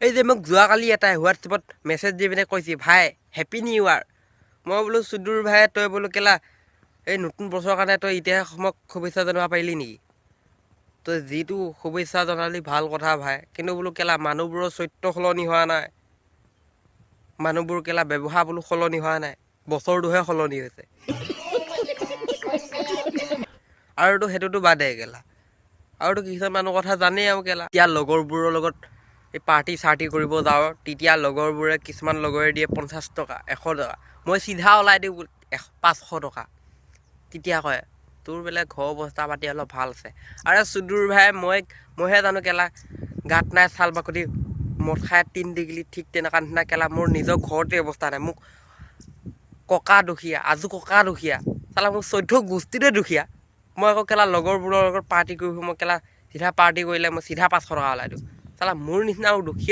এই যে মোক যোৱাকালি এটাই হোৱাটছএপত মেছেজ দি পিনে কৈছে, ভাই হেপী নিউ ইয়াৰ। মই বোলো চুদুৰ ভাই, তই বোলো কেলা এই নতুন বছৰৰ কাৰণে তই এতিয়াহে মোক শুভেচ্ছা জনাব পাৰিলি নেকি? তই যিটো শুভেচ্ছা জনালি ভাল কথা ভাই, কিন্তু বোলো কেলা মানুহবোৰৰ চৰিত্ৰ সলনি হোৱা নাই, মানুহবোৰ কেলা ব্যৱহাৰ বোলো সলনি হোৱা নাই, বছৰটোহে সলনি হৈছে। আৰুতো সেইটোতো বাদে কেলা, আৰুতো কিছুমান মানুহ কথা জানেই আৰু কেলা। এতিয়া লগৰবোৰৰ লগত এই পাৰ্টি চাৰ্টি কৰিব যাওঁ, তেতিয়া লগৰবোৰে কিছুমান লগৰে দিয়ে 50 টকা 100 টকা, মই চিধা ওলাই দিওঁ 500 টকা। তেতিয়া কয় তোৰ বোলে ঘৰ অৱস্থা পাতি অলপ ভাল আছে। আৰে চুদুৰ ভাই, মইহে জানো কেলা গাত নাই চাল বাকতি, মদ খাই 3 ডিগ্ৰী, ঠিক তেনেকুৱা নিচিনা কেলা মোৰ নিজৰ ঘৰতে অৱস্থা নাই। মোক ককা দুখীয়া, আজু ককা দুখীয়া, চালা মোক 14 গোষ্ঠীতে দুখীয়া। মই আকৌ কেলা লগৰবোৰৰ লগত পাৰ্টি কৰিব, মই কেলা চিধা পাৰ্টি কৰিলে মই চিধা 500 টকা ওলাই দিওঁ। চালা মোৰ নিচিনা দুখীয়া